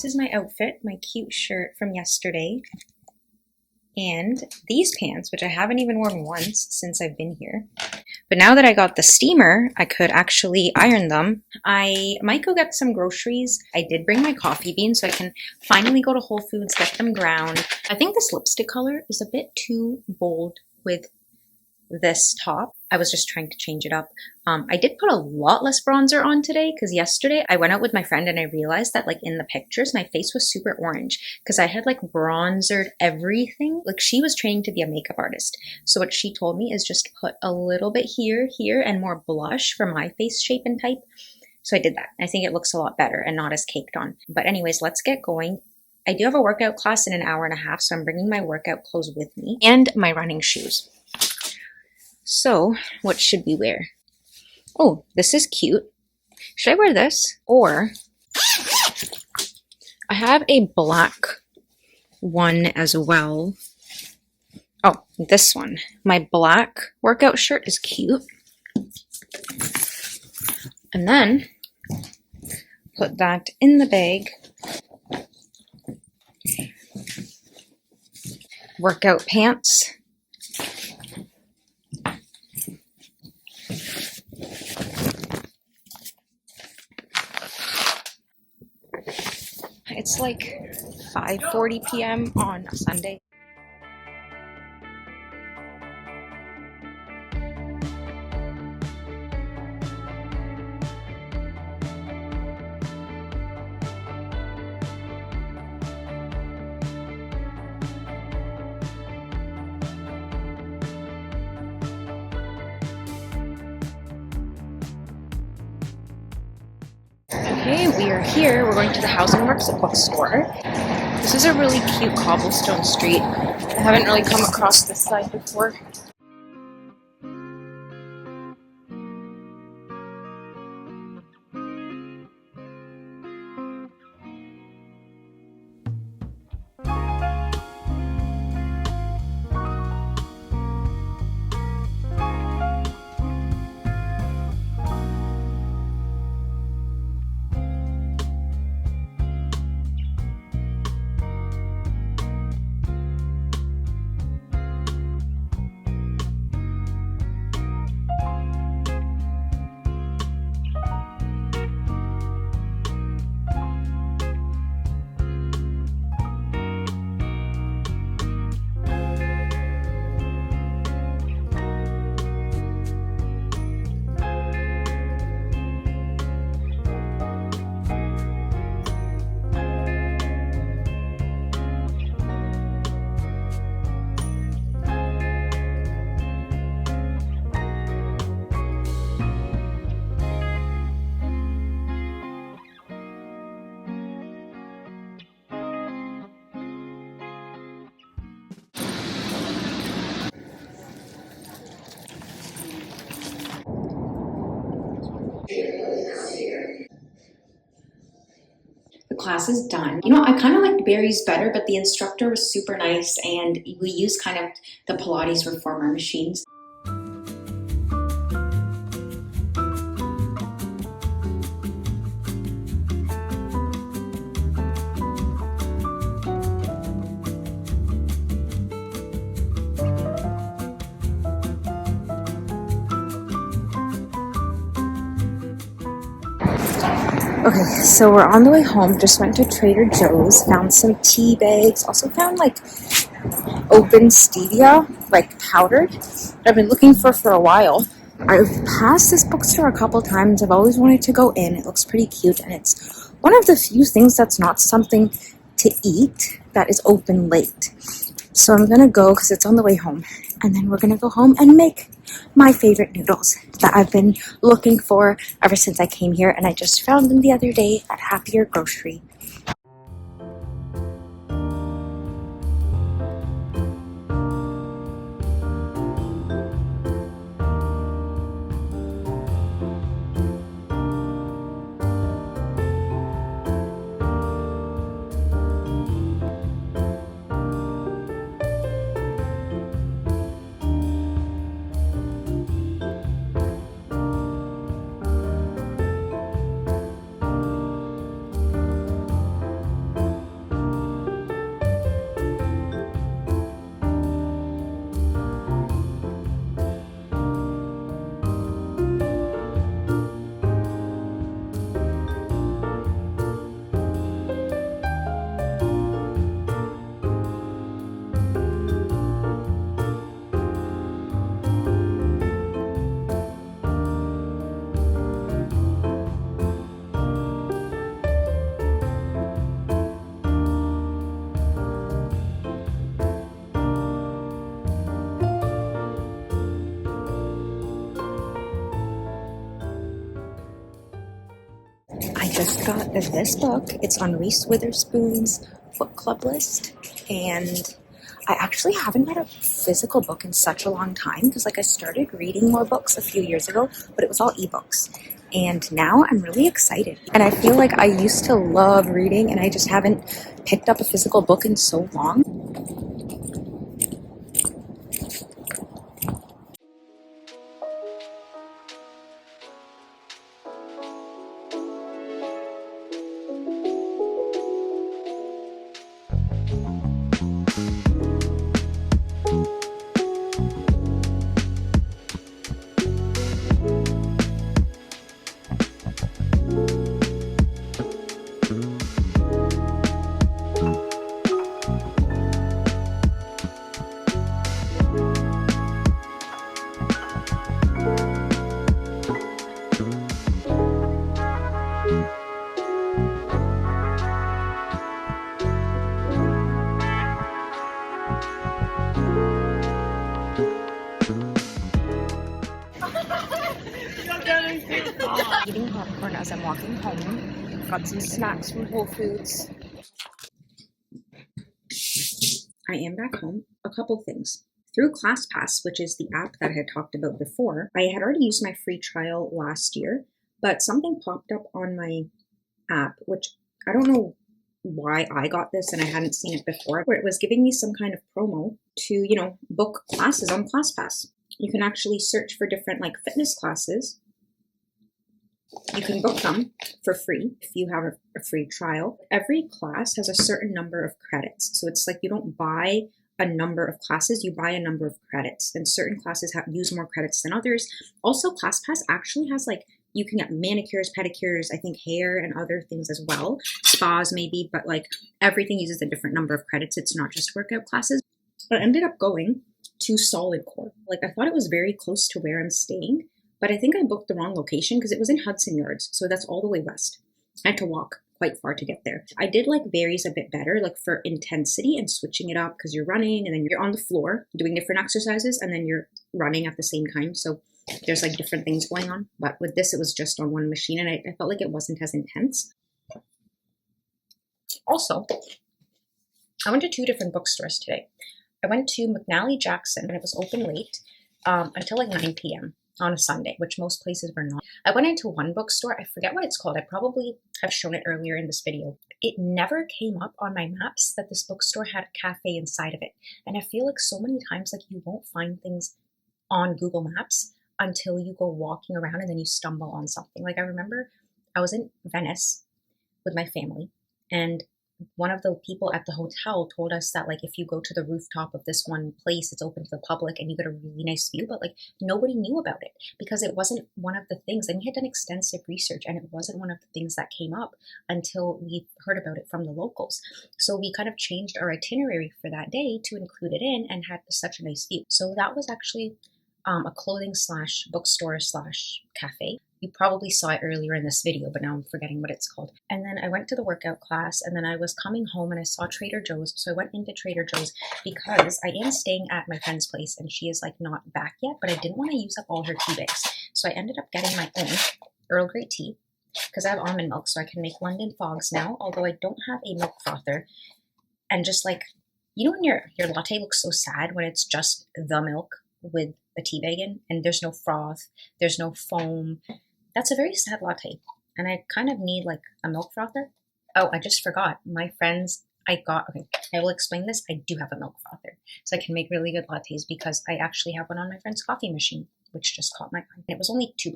this is my outfit, my cute shirt from yesterday, and these pants, which I haven't even worn once since I've been here. But now that I got the steamer, I could actually iron them. I might go get some groceries. I did bring my coffee beans so I can finally go to Whole Foods, get them ground. I think this lipstick color is a bit too bold with this top. I was just trying to change it up. I did put a lot less bronzer on today because yesterday I went out with my friend and I realized that like in the pictures my face was super orange because I had like bronzered everything. Like she was training to be a makeup artist. So what she told me is just put a little bit here, and more blush for my face shape and type. So I did that. I think it looks a lot better and not as caked on. But anyways, let's get going. I do have a workout class in an hour and a half, so I'm bringing my workout clothes with me and my running shoes. So, what should we wear? Oh, this is cute. Should I wear this? Or, I have a black one as well. Oh, this one. My black workout shirt is cute. And then, put that in the bag. Workout pants. It's like 5:40 p.m. on a Sunday. Okay, we are here. We're going to the Housing Works bookstore. This is a really cute cobblestone street. I haven't really come across this side before. The class is done. You know, I kind of liked Barry's better, but the instructor was super nice and we used kind of the Pilates reformer machines. Okay, so we're on the way home. Just went to Trader Joe's, found some tea bags, also found like open stevia, like powdered, that I've been looking for a while. I've passed this bookstore a couple times. I've always wanted to go in. It looks pretty cute, and it's one of the few things that's not something to eat that is open late. So I'm gonna go because it's on the way home, and then we're gonna go home and make my favorite noodles that I've been looking for ever since I came here, and I just found them the other day at Happier Grocery. just got this book. It's on Reese Witherspoon's book club list, and I actually haven't read a physical book in such a long time because I started reading more books a few years ago, but it was all ebooks. And now I'm really excited. And I feel like I used to love reading and I just haven't picked up a physical book in so long. Eating popcorn as I'm walking home. Got some snacks from Whole Foods. I am back home. A couple things. Through ClassPass, which is the app that I had talked about before, I had already used my free trial last year, but something popped up on my app, which I don't know why I got this and I hadn't seen it before, where it was giving me some kind of promo to, book classes on ClassPass. You can actually search for different fitness classes. You can book them for free if you have a free trial. Every class has a certain number of credits. So it's you don't buy a number of classes, you buy a number of credits. And certain classes use more credits than others. Also, ClassPass actually has you can get manicures, pedicures, I think hair and other things as well. Spas maybe, but everything uses a different number of credits. It's not just workout classes. I ended up going to Solid Core. I thought it was very close to where I'm staying. But I think I booked the wrong location because it was in Hudson Yards, so that's all the way west. I had to walk quite far to get there. I did Varies a bit better, for intensity and switching it up because you're running and then you're on the floor doing different exercises and then you're running at the same time. So there's different things going on. But with this, it was just on one machine and I felt it wasn't as intense. Also, I went to 2 different bookstores today. I went to McNally Jackson and it was open late until 9 p.m. on a Sunday, which most places were not. I went into one bookstore. I forget what it's called. I probably have shown it earlier in this video. It never came up on my maps that this bookstore had a cafe inside of it. And I feel so many times you won't find things on Google Maps until you go walking around and then you stumble on something. I remember I was in Venice with my family and one of the people at the hotel told us that if you go to the rooftop of this one place, it's open to the public and you get a really nice view, but nobody knew about it because it wasn't one of the things. And we had done extensive research and it wasn't one of the things that came up until we heard about it from the locals. So we kind of changed our itinerary for that day to include it in and had such a nice view. So that was actually a clothing / bookstore / cafe. You probably saw it earlier in this video, but now I'm forgetting what it's called. And then I went to the workout class and then I was coming home and I saw Trader Joe's. So I went into Trader Joe's because I am staying at my friend's place and she is not back yet, but I didn't want to use up all her tea bags. So I ended up getting my own Earl Grey tea because I have almond milk, so I can make London Fogs now, although I don't have a milk frother. And just when your latte looks so sad when it's just the milk with a tea bag in and there's no froth, there's no foam. That's a very sad latte, and I kind of need a milk frother. Oh, I just forgot. My friends, I will explain this. I do have a milk frother, so I can make really good lattes because I actually have one on my friend's coffee machine, which just caught my eye. And it was only $2.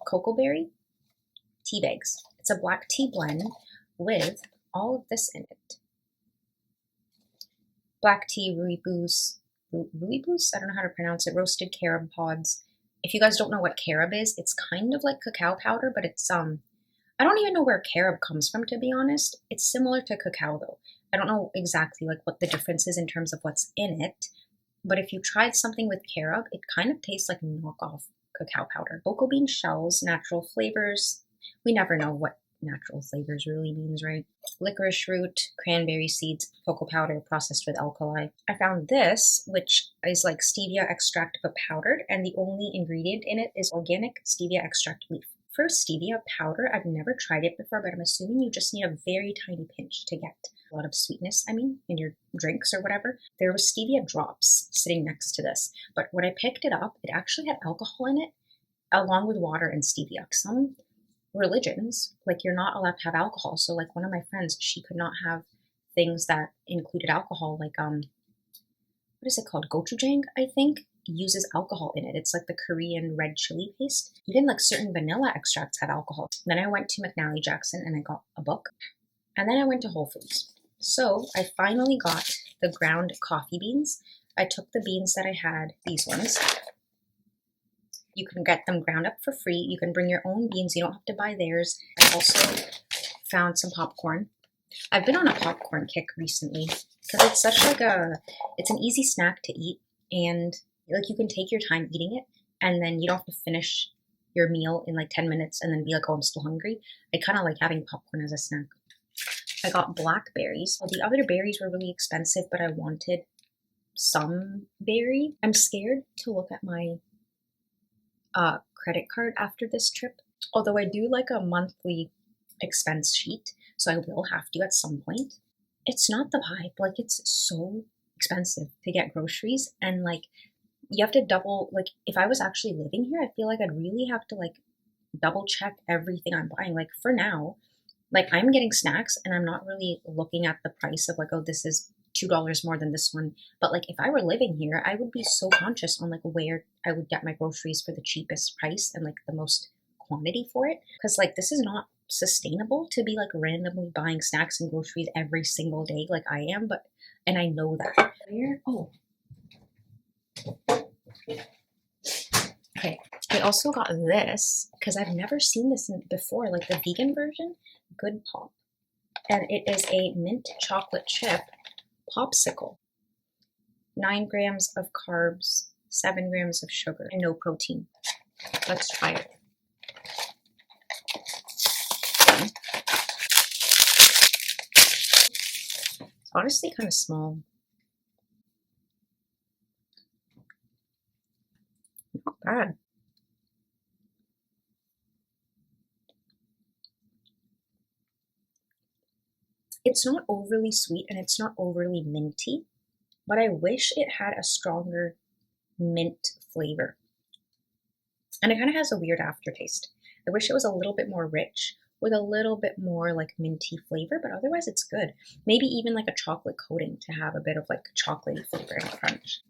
Cocoa berry tea bags. It's a black tea blend with all of this in it. Black tea, rooibos. I don't know how to pronounce it. Roasted carob pods. If you guys don't know what carob is, it's kind of like cacao powder, but it's, I don't even know where carob comes from, to be honest. It's similar to cacao, though. I don't know exactly what the difference is in terms of what's in it, but if you tried something with carob, it kind of tastes like knockoff cacao powder. Cocoa bean shells, natural flavors. We never know what natural flavors really means, right? Licorice root, cranberry seeds, cocoa powder processed with alkali. I found this, which is stevia extract but powdered, and the only ingredient in it is organic stevia extract leaf. for stevia powder, I've never tried it before, but I'm assuming you just need a very tiny pinch to get a lot of sweetness, in your drinks or whatever. There was stevia drops sitting next to this, but when I picked it up, it actually had alcohol in it, along with water and stevia. Some religions, like, you're not allowed to have alcohol. So like one of my friends, she could not have things that included alcohol, like what is it called? Gochujang, I think, uses alcohol in it. It's like the Korean red chili paste. Even like certain vanilla extracts have alcohol. Then I went to McNally Jackson and I got a book. And then I went to Whole Foods. So I finally got the ground coffee beans. I took the beans that I had, these ones. You can get them ground up for free. You can bring your own beans. You don't have to buy theirs. I also found some popcorn. I've been on a popcorn kick recently because it's such like it's an easy snack to eat, and like you can take your time eating it, and then you don't have to finish your meal in like 10 minutes and then be like, oh, I'm still hungry. I kind of like having popcorn as a snack. I got blackberries. Well, the other berries were really expensive, but I wanted some berry. I'm scared to look at my credit card after this trip, although I do like a monthly expense sheet, so I will have to at some point. It's not the hype, like it's so expensive to get groceries, and like you have to double, like if I was actually living here, I feel like I'd really have to like double check everything I'm buying. Like for now, like I'm getting snacks and I'm not really looking at the price of like, oh, this is $2 more than this one. But like if I were living here, I would be so conscious on like where I would get my groceries for the cheapest price and like the most quantity for it. Because like this is not sustainable to be like randomly buying snacks and groceries every single day like I am. And I know that. Where? Oh. Okay. I also got this because I've never seen this before, like the vegan version, Good Pop. And it is a mint chocolate chip popsicle. 9 grams of carbs, 7 grams of sugar, and no protein. Let's try it. It's honestly kind of small. Not bad. It's not overly sweet and it's not overly minty, but I wish it had a stronger mint flavor. And it kind of has a weird aftertaste. I wish it was a little bit more rich with a little bit more like minty flavor, but otherwise it's good. Maybe even like a chocolate coating to have a bit of like chocolatey flavor and crunch.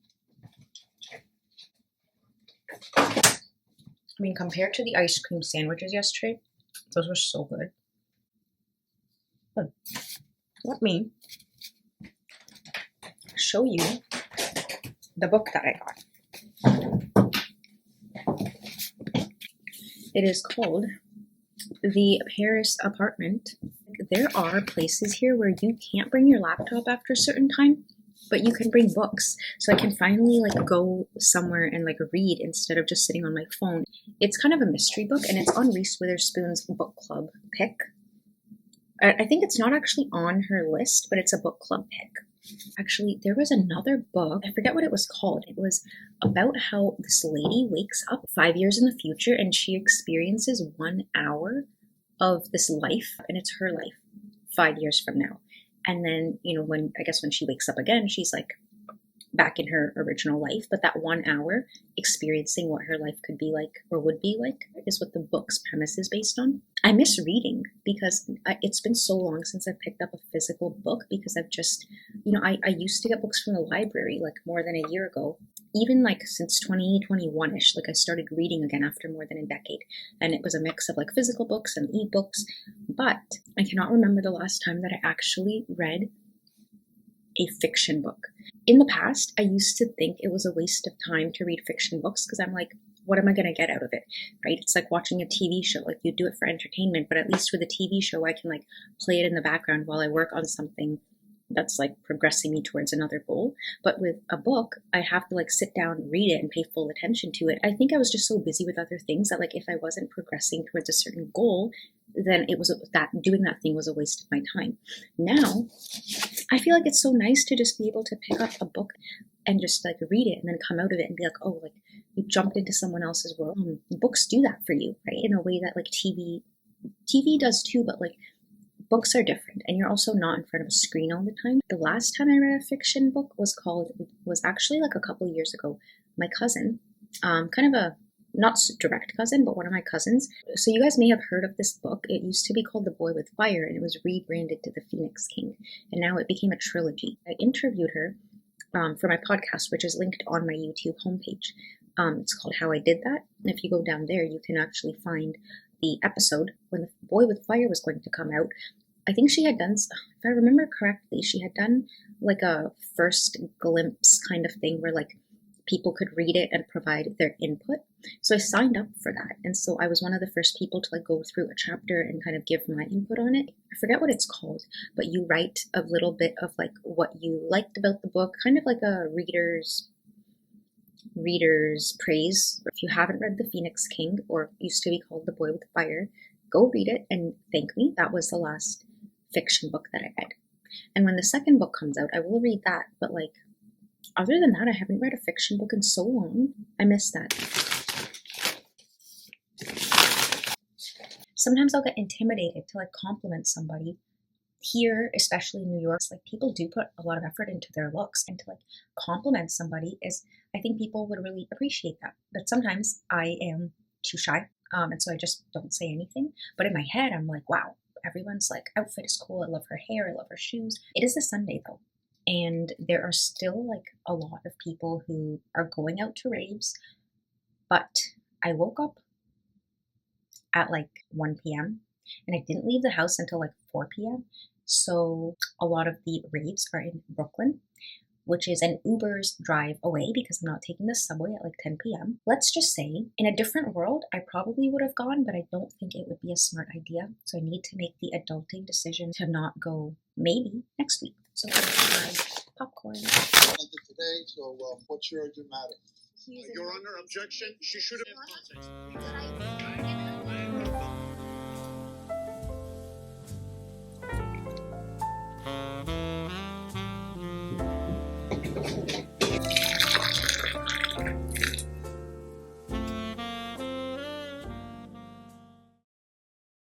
I mean, compared to the ice cream sandwiches yesterday, those were so good. Let me show you the book that I got. It is called The Paris Apartment. There are places here where you can't bring your laptop after a certain time, but you can bring books. So I can finally like go somewhere and like read instead of just sitting on my phone. It's kind of a mystery book, and it's on Reese Witherspoon's book club pick. I think it's not actually on her list, but it's a book club pick. Actually, there was another book, I forget what it was called. It was about how this lady wakes up 5 years in the future and she experiences 1 hour of this life, and it's her life 5 years from now. And then, when she wakes up again, she's like back in her original life, but that 1 hour experiencing what her life could be like or would be like is what the book's premise is based on. I miss reading because it's been so long since I've picked up a physical book, because I've just, I used to get books from the library like more than a year ago. Even like since 2021-ish, like I started reading again after more than a decade. And it was a mix of like physical books and ebooks, but I cannot remember the last time that I actually read a fiction book. In the past, I used to think it was a waste of time to read fiction books because I'm like, what am I going to get out of it, right? It's like watching a TV show. Like you do it for entertainment, but at least with a TV show, I can like play it in the background while I work on something that's like progressing me towards another goal. But with a book, I have to like sit down, read it, and pay full attention to it. I think I was just so busy with other things that like if I wasn't progressing towards a certain goal, then it was that doing that thing was a waste of my time. Now, I feel like it's so nice to just be able to pick up a book and just like read it and then come out of it and be like, oh, like you jumped into someone else's world. Books do that for you, right? In a way that like TV does too, but like books are different, and you're also not in front of a screen all the time. The last time I read a fiction book was actually like a couple years ago. My cousin, kind of a not direct cousin, but one of my cousins. So you guys may have heard of this book. It used to be called The Boy with Fire, and it was rebranded to The Phoenix King, and now it became a trilogy. I interviewed her for my podcast, which is linked on my YouTube homepage. It's called How I Did That, and if you go down there, you can actually find the episode when The Boy with Fire was going to come out. I think she had done, if I remember correctly, she had done like a first glimpse kind of thing where like people could read it and provide their input. So I signed up for that. And so I was one of the first people to like go through a chapter and kind of give my input on it. I forget what it's called, but you write a little bit of like what you liked about the book, kind of like a reader's praise. If you haven't read The Phoenix King, or used to be called The Boy with Fire, go read it and thank me. That was the last fiction book that I read. And when the second book comes out, I will read that. But like, other than that, I haven't read a fiction book in so long. I miss that. Sometimes I'll get intimidated to like compliment somebody. Here, especially in New York, like people do put a lot of effort into their looks, and to like compliment somebody is, I think people would really appreciate that. But sometimes I am too shy, and so I just don't say anything. But in my head, I'm like, wow, everyone's like outfit is cool. I love her hair. I love her shoes. It is a Sunday though, and there are still like a lot of people who are going out to raves. But I woke up at like 1 p.m. and I didn't leave the house until like 4 p.m. So a lot of the raves are in Brooklyn, which is an Uber's drive away because I'm not taking the subway at like 10 p.m. Let's just say in a different world, I probably would have gone, but I don't think it would be a smart idea. So I need to make the adulting decision to not go maybe next week. So I'm going to buy popcorn. Today, so what's your dramatic? You're under objection. She should have.